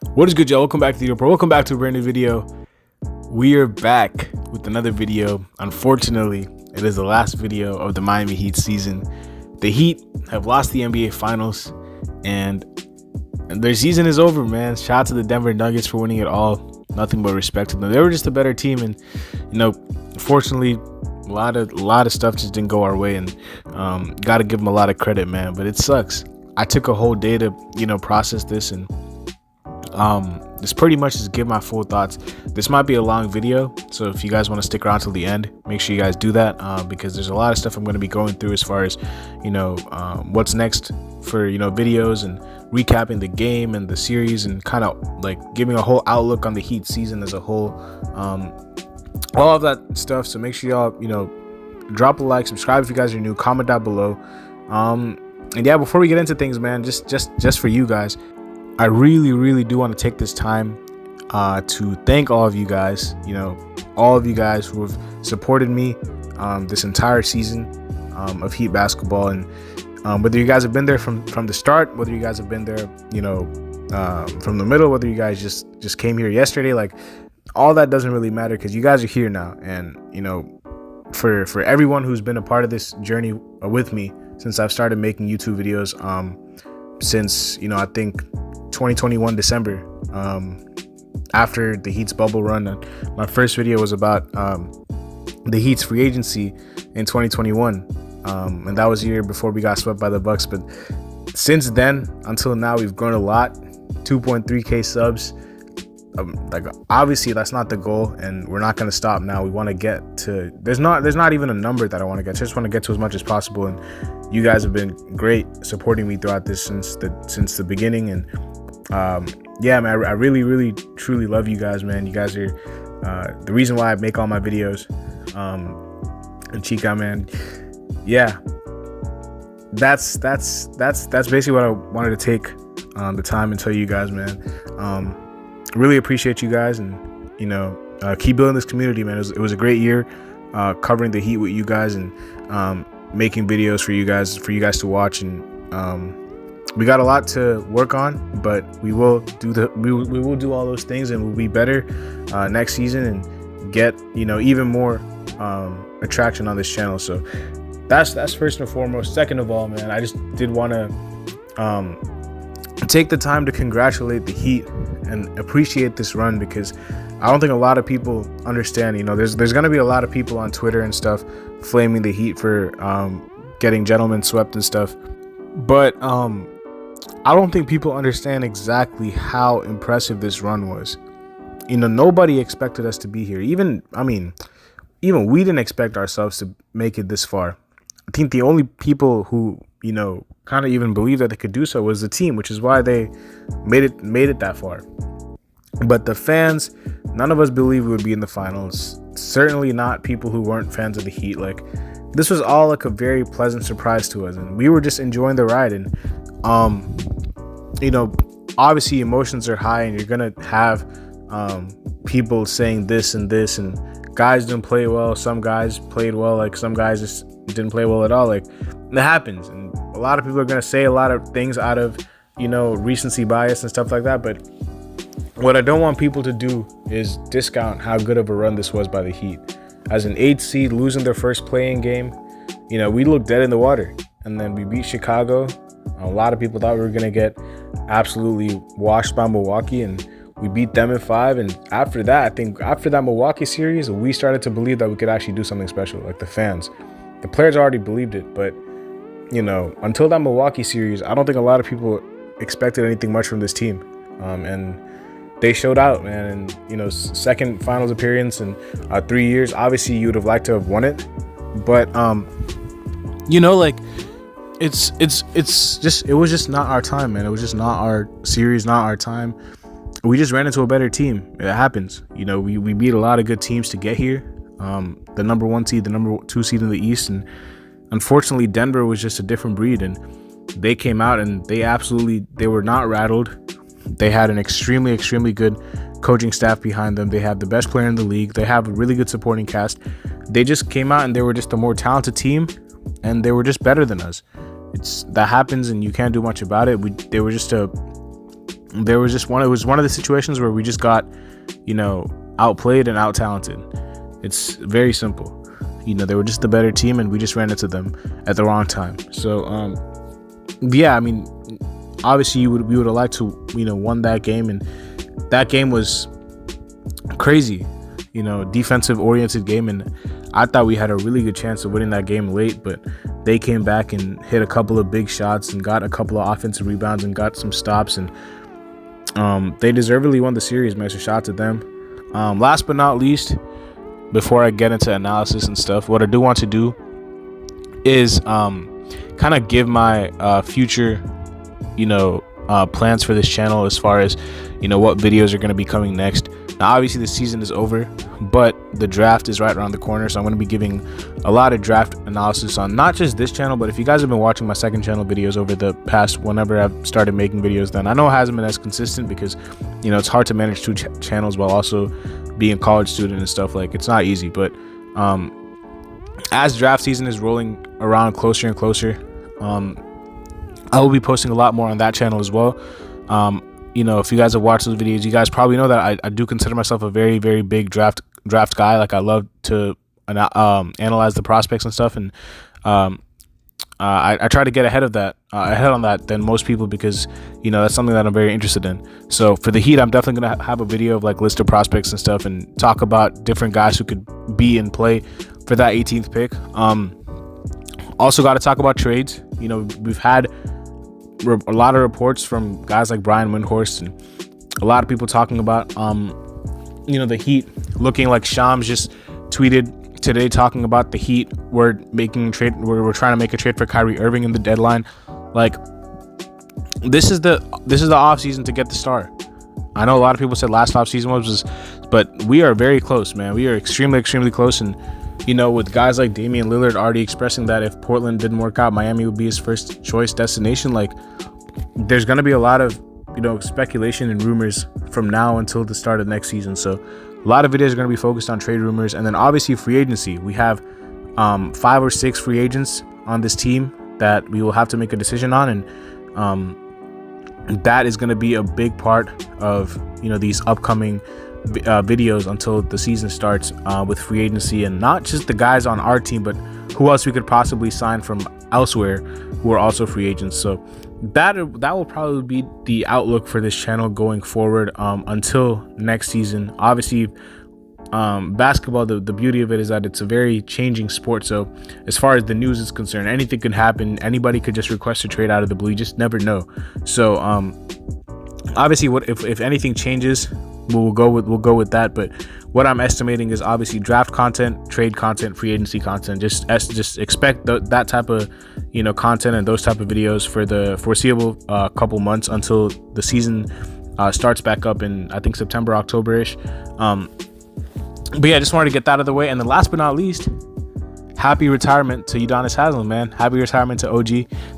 What is good, y'all? Welcome back to the Pro. Welcome back to a brand new video. We are back with another video. Unfortunately, it is the last video of the Miami Heat season. The Heat have lost the NBA Finals, and their season is over, man. Shout out to the Denver Nuggets for winning it all. Nothing but respect to them. They were just a better team, and unfortunately, a lot of stuff just didn't go our way, and got to give them a lot of credit, man. But it sucks. I took a whole day to process this, and this pretty much is give my full thoughts. This might be a long video, so if you guys want to stick around till the end, make sure you guys do that, because there's a lot of stuff I'm going to be going through as far as what's next for videos, and recapping the game and the series, and kind of like giving a whole outlook on the Heat season as a whole, all of that stuff. So make sure y'all drop a like, subscribe if you guys are new, comment down below, and yeah, before we get into things, man, just for you guys, I really do want to take this time to thank all of you guys, all of you guys who have supported me this entire season of Heat basketball. And whether you guys have been there from the start, whether you guys have been there, from the middle, whether you guys just came here yesterday, like, all that doesn't really matter, because you guys are here now. And, for everyone who's been a part of this journey with me since I've started making YouTube videos, since, I think 2021 December, after the Heat's bubble run. My first video was about the Heat's free agency in 2021, and that was a year before we got swept by the Bucks. But since then until now, we've grown a lot. 2.3k subs. Like, obviously that's not the goal, and we're not going to stop now. We want to get to, there's not even a number that I want to get. I just want to get to as much as possible, and you guys have been great supporting me throughout this since the beginning. And yeah, man, I really truly love you guys, man. You guys are the reason why I make all my videos. And Chica, man, yeah, that's basically what I wanted to take the time and tell you guys, man. Really appreciate you guys, and keep building this community, man. It was a great year covering the Heat with you guys, and making videos for you guys to watch. And we got a lot to work on, but we will do all those things, and we'll be better next season, and get even more attraction on this channel. So that's first and foremost. Second of all, man, I just did want to take the time to congratulate the Heat and appreciate this run, because I don't think a lot of people understand. There's going to be a lot of people on Twitter and stuff flaming the Heat for getting gentlemen swept and stuff, but I don't think people understand exactly how impressive this run was. Nobody expected us to be here. Even we didn't expect ourselves to make it this far. I think the only people who kind of even believed that they could do so was the team, which is why they made it that far. But the fans, none of us believed we would be in the finals. Certainly not people who weren't fans of the Heat. Like, this was all like a very pleasant surprise to us, and we were just enjoying the ride. And obviously emotions are high, and you're gonna have people saying this and this, and guys didn't play well, some guys played well, like some guys just didn't play well at all. Like, it happens, and a lot of people are gonna say a lot of things out of recency bias and stuff like that. But what I don't want people to do is discount how good of a run this was by the Heat. As an 8th seed, losing their first playing game, we looked dead in the water, and then we beat Chicago. A lot of people thought we were gonna get absolutely washed by Milwaukee, and we beat them in 5. And after that, I think after that Milwaukee series, we started to believe that we could actually do something special. Like, the fans, the players already believed it, but until that Milwaukee series, I don't think a lot of people expected anything much from this team, and they showed out, man. And second finals appearance in 3 years. Obviously, you would have liked to have won it, but like, it was just not our time, man. It was just not our series, not our time. We just ran into a better team. It happens. We beat a lot of good teams to get here. The number 1 seed, the number 2 seed in the East, and unfortunately Denver was just a different breed, and they came out and they were not rattled. They had an extremely good coaching staff behind them. They had the best player in the league. They have a really good supporting cast. They just came out and they were just a more talented team, and they were just better than us. That happens, and you can't do much about it. They were just a There was just it was one of the situations where we just got, outplayed and out talented. It's very simple. They were just the better team, and we just ran into them at the wrong time. So, yeah, I mean, obviously we would have liked to, won that game, and that game was crazy, defensive oriented game, and I thought we had a really good chance of winning that game late, but they came back and hit a couple of big shots and got a couple of offensive rebounds and got some stops, and they deservedly won the series, man. So shout out to them. Last but not least, before I get into analysis and stuff, what I do want to do is kind of give my future, plans for this channel as far as, what videos are going to be coming next. Now, obviously, the season is over, but the draft is right around the corner, so I'm going to be giving a lot of draft analysis on not just this channel, but if you guys have been watching my second channel videos over the past, whenever I've started making videos, then I know it hasn't been as consistent because, it's hard to manage two channels while also being a college student and stuff. Like, it's not easy, but as draft season is rolling around closer and closer, I will be posting a lot more on that channel as well. If you guys have watched those videos, you guys probably know that I do consider myself a very, very big draft guy. Like, I love to analyze the prospects and stuff, and I try to get ahead on that than most people, because that's something that I'm very interested in. So for the Heat, I'm definitely gonna have a video of like list of prospects and stuff, and talk about different guys who could be in play for that 18th pick. Also got to talk about trades. We've had a lot of reports from guys like Brian Windhorst and a lot of people talking about the Heat looking like Shams just tweeted today talking about the Heat were making a trade, we're trying to make a trade for Kyrie Irving in the deadline. Like, this is the off season to get the star. I know a lot of people said last off season but we are very close, man. We are extremely close, and with guys like Damian Lillard already expressing that if Portland didn't work out, Miami would be his first choice destination. Like, there's going to be a lot of, speculation and rumors from now until the start of next season. So a lot of videos are going to be focused on trade rumors. And then obviously free agency. We have 5 or 6 free agents on this team that we will have to make a decision on. And that is going to be a big part of, these upcoming videos until the season starts, with free agency, and not just the guys on our team, but who else we could possibly sign from elsewhere who are also free agents. So that will probably be the outlook for this channel going forward, until next season. Obviously, basketball, the beauty of it is that it's a very changing sport. So as far as the news is concerned, anything can happen. Anybody could just request a trade out of the blue. You just never know. So obviously, if anything changes, we'll go with that. But what I'm estimating is obviously draft content, trade content, free agency content. Just expect that type of content and those type of videos for the foreseeable couple months until the season starts back up in, I think, September, October-ish. But yeah, I just wanted to get that out of the way. And then last but not least, happy retirement to Udonis Haslem, man. Happy retirement to OG.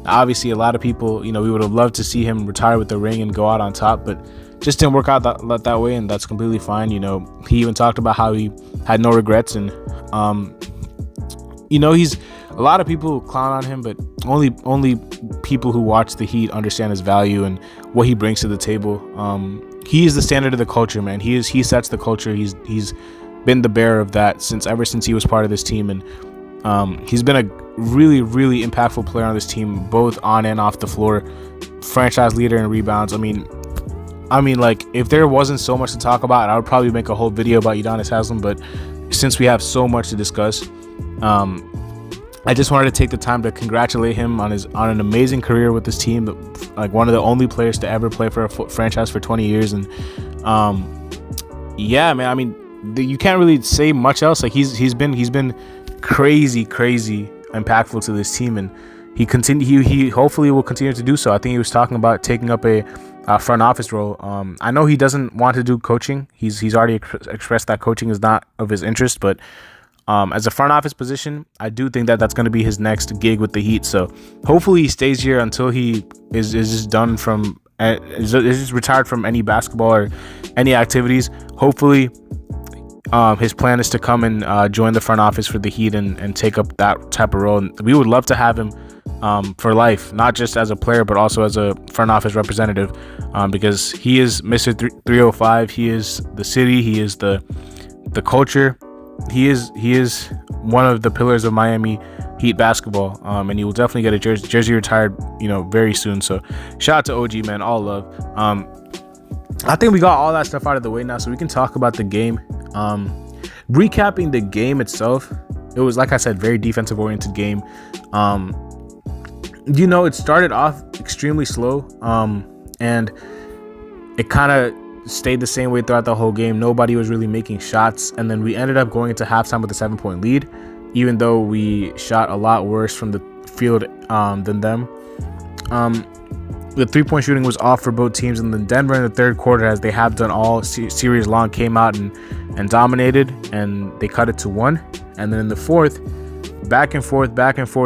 Now, obviously, a lot of people, we would have loved to see him retire with the ring and go out on top, but just didn't work out that way, and that's completely fine. He even talked about how he had no regrets, and he's, a lot of people clown on him, but only people who watch the Heat understand his value and what he brings to the table. He is the standard of the culture, man. He sets the culture. He's been the bearer of that ever since he was part of this team, and he's been a really, really impactful player on this team, both on and off the floor. Franchise leader in rebounds. I mean, like, if there wasn't so much to talk about, I would probably make a whole video about Udonis Haslem, but since we have so much to discuss, I just wanted to take the time to congratulate him on an amazing career with this team, like one of the only players to ever play for a franchise for 20 years. And yeah, man, I mean, you can't really say much else. Like, he's been crazy impactful to this team, and he hopefully will continue to do so. I think he was talking about taking up a front office role. I know he doesn't want to do coaching. He's already expressed that coaching is not of his interest, but as a front office position, I do think that that's going to be his next gig with the Heat. So hopefully he stays here until he is just done from is just retired from any basketball or any activities. Hopefully his plan is to come and join the front office for the Heat and take up that type of role. And we would love to have him for life, not just as a player, but also as a front office representative, because he is Mr. 305. He is the city. He is the culture. He is one of the pillars of Miami Heat basketball, and he will definitely get a jersey retired, very soon. So shout out to OG, man, all love. I think we got all that stuff out of the way now, so we can talk about the game. Recapping the game itself, it was, like I said, very defensive oriented game. It started off extremely slow, and it kind of stayed the same way throughout the whole game. Nobody was really making shots, and then we ended up going into halftime with a 7-point lead, even though we shot a lot worse from the field than them. The 3-point shooting was off for both teams, and then Denver in the third quarter, as they have done all series long, came out and dominated, and they cut it to 1. And then in the fourth, back and forth,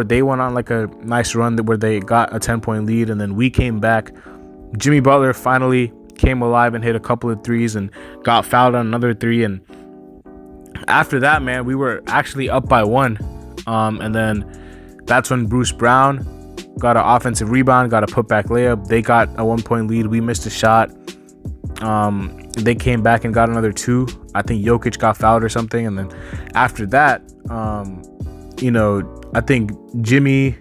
they went on like a nice run where they got a 10-point lead, and then we came back. Jimmy Butler finally came alive and hit a couple of threes and got fouled on another 3, and after that, man, we were actually up by 1, and then that's when Bruce Brown got an offensive rebound, got a putback layup. They got a 1-point lead. We missed a shot. They came back and got another 2. I think Jokic got fouled or something, and then after that, I think Jimmy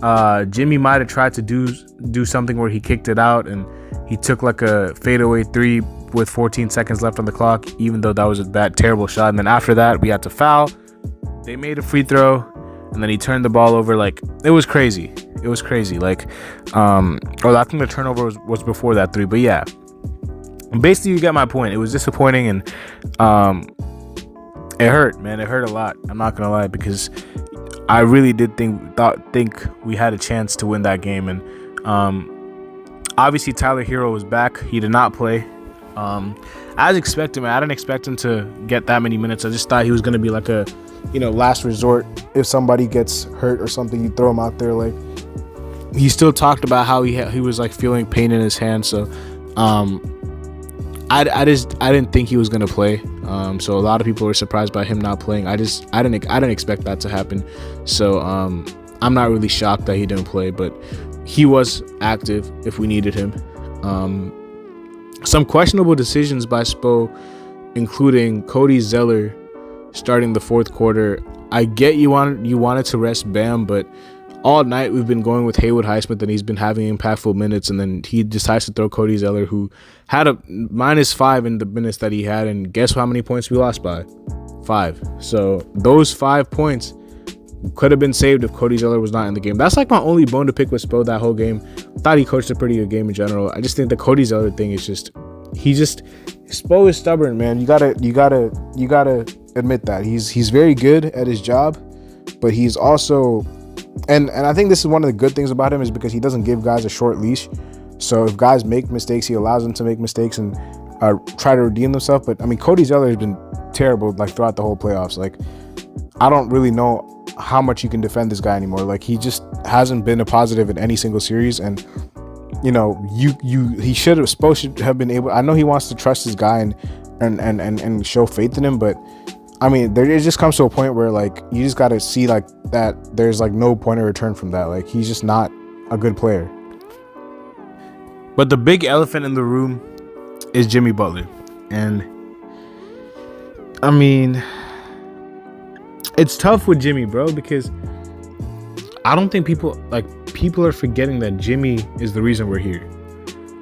might have tried to do something where he kicked it out, and he took like a fadeaway 3 with 14 seconds left on the clock, even though that was a terrible shot. And then after that, we had to foul. They made a free throw, and then he turned the ball over. Like, it was crazy. Like, I think the turnover was before that 3, but yeah. Basically, you get my point. It was disappointing, and it hurt, man. It hurt a lot. I'm not gonna lie, because I really did think we had a chance to win that game. And obviously Tyler Hero was back. He did not play. As expected, man. I didn't expect him to get that many minutes. I just thought he was gonna be like a last resort. If somebody gets hurt or something, you throw him out there. Like, he still talked about how he was like feeling pain in his hand. So I didn't think he was gonna play. So a lot of people were surprised by him not playing. I didn't expect that to happen. So I'm not really shocked that he didn't play, but he was active if we needed him. Some questionable decisions by Spo, including Cody Zeller starting the fourth quarter. I get you wanted to rest Bam, but all night we've been going with Haywood Highsmith, and he's been having impactful minutes, and then he decides to throw Cody Zeller, who had a -5 in the minutes that he had, and guess how many points we lost by? 5. So those 5 points could have been saved if Cody Zeller was not in the game. That's like my only bone to pick with Spo that whole game. Thought he coached a pretty good game in general. I just think the Cody Zeller thing is Spo is stubborn, man. You gotta admit that he's very good at his job, but he's also and I think this is one of the good things about him, is because he doesn't give guys a short leash. So if guys make mistakes, he allows them to make mistakes and try to redeem themselves. But I mean, Cody Zeller has been terrible like throughout the whole playoffs. Like, I don't really know how much you can defend this guy anymore. Like, he just hasn't been a positive in any single series, and he should have been able. I know he wants to trust his guy and show faith in him, but I mean, it just comes to a point where like you just got to see like that there's like no point of return from that. Like, he's just not a good player. But the big elephant in the room is Jimmy Butler, and I mean, it's tough with Jimmy, bro, because I don't think people are forgetting that Jimmy is the reason we're here.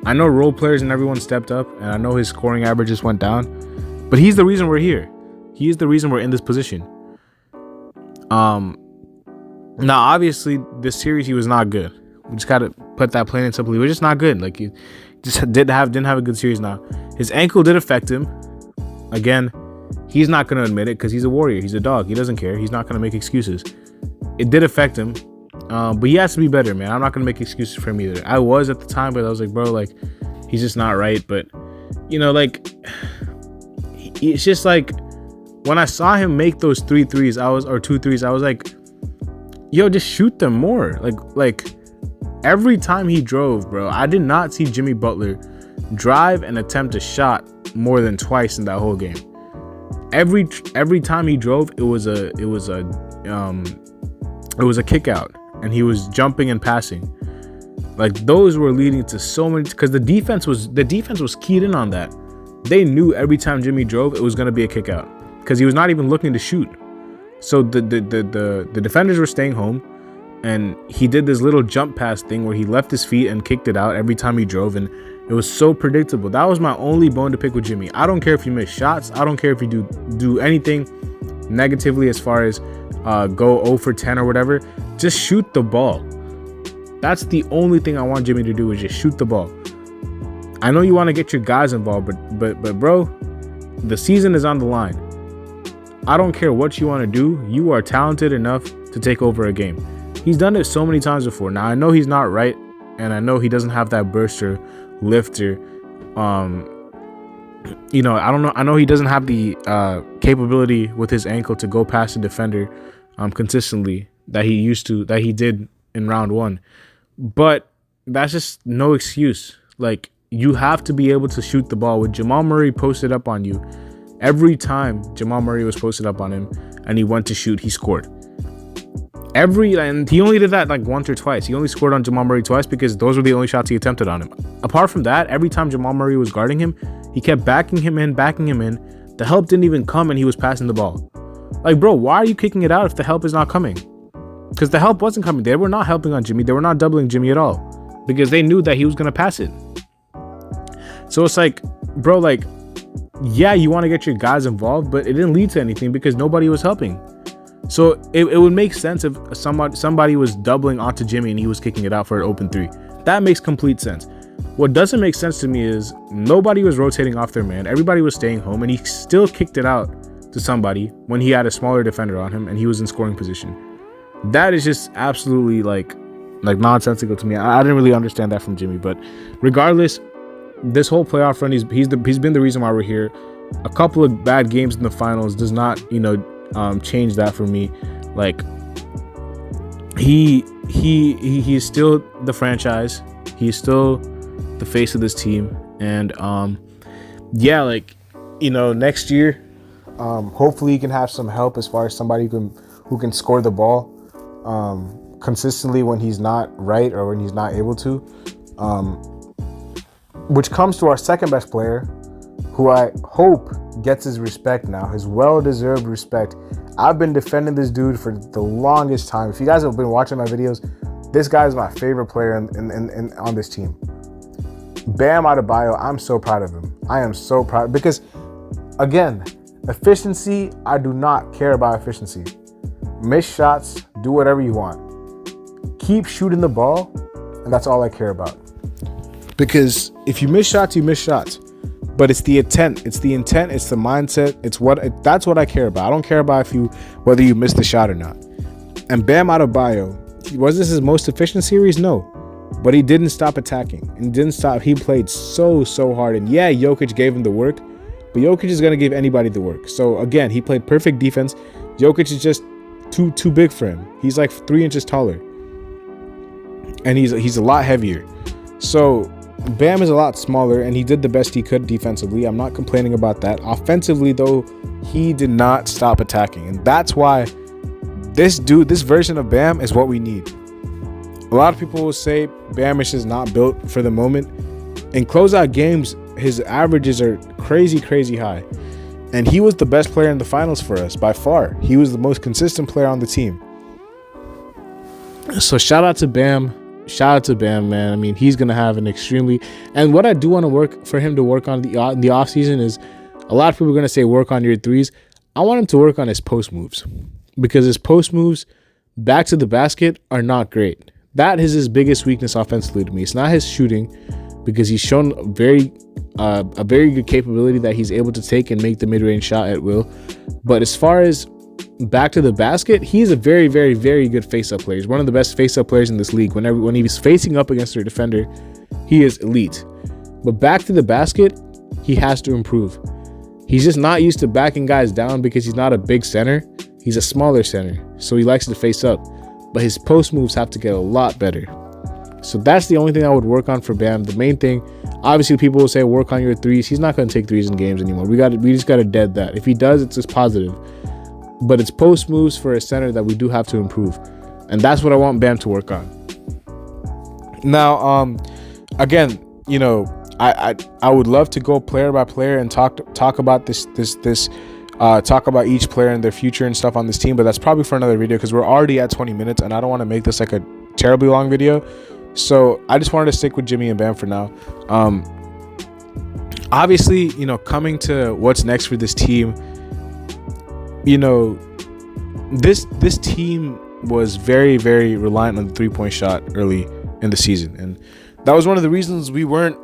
I know role players and everyone stepped up, and I know his scoring averages went down, but he's the reason we're here. He is the reason we're in this position. Now, obviously, this series he was not good. We just gotta put that plain and simply. He was just not good. Like, he just didn't have a good series. Now, his ankle did affect him. Again, he's not gonna admit it because he's a Warrior. He's a dog. He doesn't care. He's not gonna make excuses. It did affect him, but he has to be better, man. I'm not gonna make excuses for him either. I was at the time, but I was like, bro, like, he's just not right. But it's just like, when I saw him make those 2 threes, I was like, yo, just shoot them more. Like every time he drove, bro, I did not see Jimmy Butler drive and attempt a shot more than twice in that whole game. Every time he drove, it was a kick out. and he was jumping and passing. Like those were leading to so many, because the defense was keyed in on that. They knew every time Jimmy drove, it was going to be a kick out because he was not even looking to shoot. So the defenders were staying home, and he did this little jump pass thing where he left his feet and kicked it out every time he drove, and it was so predictable. That was my only bone to pick with Jimmy. I don't care if you miss shots. I don't care if you do anything negatively as far as go 0 for 10 or whatever. Just shoot the ball. That's the only thing I want Jimmy to do, is just shoot the ball. I know you want to get your guys involved, but bro, the season is on the line. I don't care what you want to do. You are talented enough to take over a game. He's done it so many times before. Now I know he's not right, and I know he doesn't have that burster, lifter. You know, I don't know. I know he doesn't have the capability with his ankle to go past a defender consistently that he did in round 1. But that's just no excuse. Like, you have to be able to shoot the ball. With Jamal Murray posted up on you, every time Jamal Murray was posted up on him and he went to shoot, he scored. And he only did that like once or twice. He only scored on Jamal Murray twice because those were the only shots he attempted on him. Apart from that, every time Jamal Murray was guarding him, he kept backing him in. The help didn't even come, and he was passing the ball. Like, bro, why are you kicking it out if the help is not coming? Because the help wasn't coming. They were not helping on Jimmy. They were not doubling Jimmy at all because they knew that he was going to pass it. So it's like, bro, like, yeah, you want to get your guys involved, but it didn't lead to anything because nobody was helping. So it would make sense if somebody was doubling onto Jimmy and he was kicking it out for an open 3. That makes complete sense. What doesn't make sense to me is nobody was rotating off their man. Everybody was staying home, and he still kicked it out to somebody when he had a smaller defender on him and he was in scoring position. That is just absolutely like nonsensical to me. I didn't really understand that from Jimmy, but regardless, this whole playoff run, he's been the reason why we're here. A couple of bad games in the finals does not, change that for me. Like, he is still the franchise. He's still the face of this team, and next year, hopefully he can have some help as far as somebody who can score the ball consistently when he's not right or when he's not able to. Which comes to our second best player, who I hope gets his respect now, his well-deserved respect. I've been defending this dude for the longest time. If you guys have been watching my videos, this guy is my favorite player on this team. Bam Adebayo, I'm so proud of him. I am so proud because, again, efficiency, I do not care about efficiency. Miss shots, do whatever you want. Keep shooting the ball, and that's all I care about. Because if you miss shots, you miss shots. But it's the intent. It's the mindset. That's what I care about. I don't care about whether you missed the shot or not. And Bam Adebayo, was this his most efficient series? No. But he didn't stop attacking. And didn't stop. He played so hard. And yeah, Jokic gave him the work. But Jokic is going to give anybody the work. So again, he played perfect defense. Jokic is just too big for him. He's like 3 inches taller. And he's a lot heavier. So Bam is a lot smaller, and he did the best he could defensively. I'm not complaining about that. Offensively, though, he did not stop attacking. And that's why this version of Bam is what we need. A lot of people will say Bam is just not built for the moment. In closeout games, his averages are crazy high. And he was the best player in the finals for us by far. He was the most consistent player on the team. So shout out to Bam. Shout out to Bam, man. I mean, he's going to have an extremely... And what I do want to work on in the offseason is, a lot of people are going to say work on your threes. I want him to work on his post moves, because his post moves back to the basket are not great. That is his biggest weakness offensively to me. It's not his shooting, because he's shown a very good capability that he's able to take and make the mid-range shot at will. But as far as back to the basket, he's a very good face-up player. He's one of the best face-up players in this league. When he's facing up against a defender, he is elite. But back to the basket, he has to improve. He's just not used to backing guys down because he's not a big center. He's a smaller center, so he likes to face up. But his post moves have to get a lot better. So that's the only thing I would work on for Bam. The main thing, obviously, people will say work on your threes. He's not going to take threes in games anymore. We just got to dead that. If he does, it's just positive. But it's post moves for a center that we do have to improve. And that's what I want Bam to work on. Now, again, you know, I would love to go player by player and talk about this talk about each player and their future and stuff on this team, but that's probably for another video because we're already at 20 minutes and I don't want to make this like a terribly long video. So I just wanted to stick with Jimmy and Bam for now. Obviously, you know, coming to what's next for this team, you know, this team was very, very reliant on the 3-point shot early in the season, and that was one of the reasons we weren't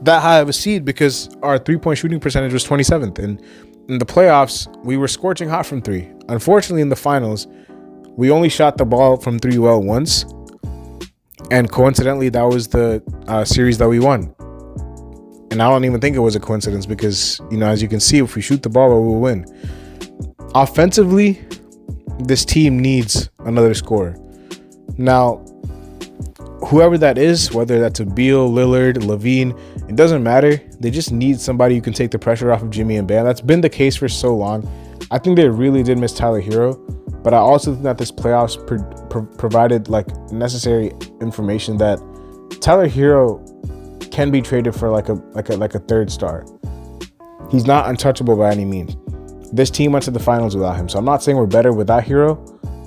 that high of a seed, because our 3-point shooting percentage was 27th, and in the playoffs we were scorching hot from 3. Unfortunately, in the finals we only shot the ball from 3 well once, and coincidentally that was the series that we won. And I don't even think it was a coincidence, because, you know, as you can see, if we shoot the ball well, we'll win. Offensively, this team needs another scorer. Now, whoever that is, whether that's a Beal, Lillard, Levine, it doesn't matter. They just need somebody who can take the pressure off of Jimmy and Bam. That's been the case for so long. I think they really did miss Tyler Hero, but I also think that this playoffs provided like necessary information that Tyler Hero can be traded for like a third star. He's not untouchable by any means. This team went to the finals without him, so I'm not saying we're better without Hero,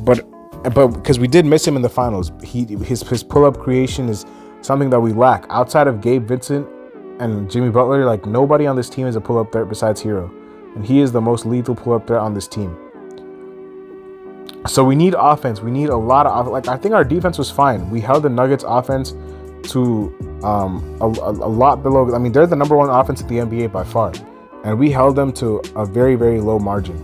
but because we did miss him in the finals, his pull-up creation is something that we lack. Outside of Gabe Vincent and Jimmy Butler, like, nobody on this team is a pull-up threat besides Hero, and he is the most lethal pull-up threat on this team. So we need offense. We need a lot of offense. Like, I think our defense was fine. We held the Nuggets offense to a lot below. I mean, they're the number 1 offense in the NBA by far, and we held them to a very, very low margin,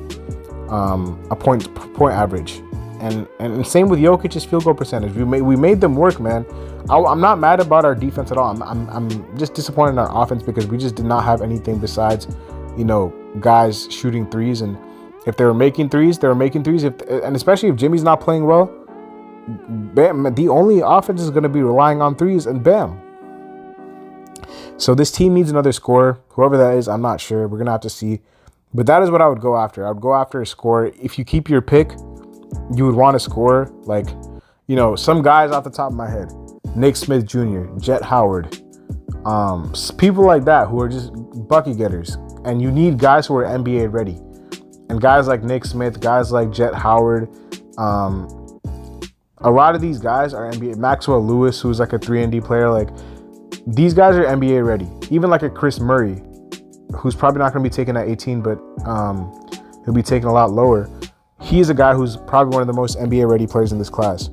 a point average. And same with Jokic's field goal percentage. We made them work, man. I'm not mad about our defense at all. I'm just disappointed in our offense because we just did not have anything besides, you know, guys shooting threes. And if they were making threes, they were making threes. And especially if Jimmy's not playing well, Bam, the only offense is going to be relying on threes, and Bam. So this team needs another scorer. Whoever that is, I'm not sure. We're going to have to see. But that is what I would go after. I would go after a scorer. If you keep your pick, you would want a scorer, like, you know, some guys off the top of my head, Nick Smith Jr., Jet Howard, people like that who are just bucket getters. And you need guys who are NBA ready. And guys like Nick Smith, guys like Jet Howard, a lot of these guys are NBA. Maxwell Lewis, who's like a 3-and-D player, like, these guys are NBA ready. Even like a Chris Murray, who's probably not going to be taken at 18, but he'll be taken a lot lower. He's a guy who's probably one of the most NBA ready players in this class.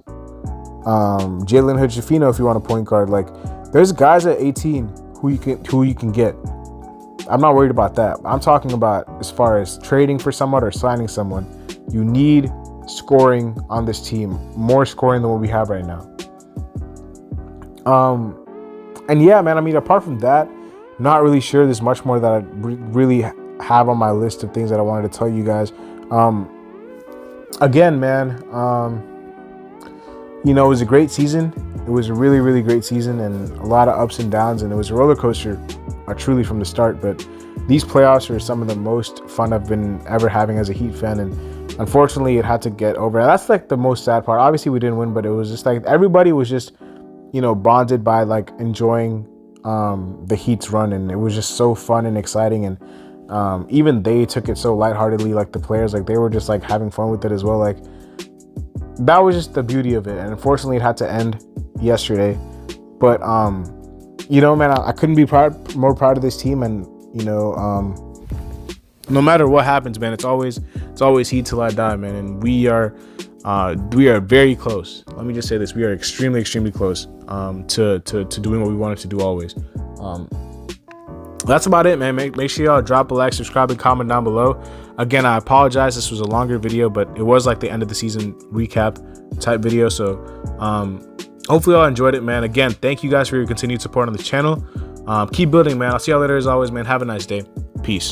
Jalen Hood-Schifino, if you want a point guard, like, there's guys at 18 who you can get. I'm not worried about that. I'm talking about as far as trading for someone or signing someone. You need scoring on this team, more scoring than what we have right now. And yeah, man, I mean, apart from that, not really sure there's much more that I really have on my list of things that I wanted to tell you guys. Again, man, you know, it was a great season. It was a really, really great season, and a lot of ups and downs, and it was a roller coaster, truly, from the start. But these playoffs are some of the most fun I've been ever having as a Heat fan, and unfortunately, it had to get over. And that's like the most sad part. Obviously, we didn't win, but it was just like everybody was just, you know, bonded by like enjoying the Heat's run, and it was just so fun and exciting. And even they took it so lightheartedly, like the players, like they were just like having fun with it as well. Like, that was just the beauty of it. And unfortunately, it had to end yesterday. But you know, man, I couldn't be more proud of this team. And you know, no matter what happens, man, it's always Heat till I die, man. And we are very close. Let me just say this: we are extremely, extremely close to doing what we wanted to do always. That's about it, man. Make sure y'all drop a like, subscribe, and comment down below. Again, I apologize. This was a longer video, but it was like the end of the season recap type video. So hopefully y'all enjoyed it, man. Again, thank you guys for your continued support on the channel. Keep building, man. I'll see y'all later as always, man. Have a nice day. Peace.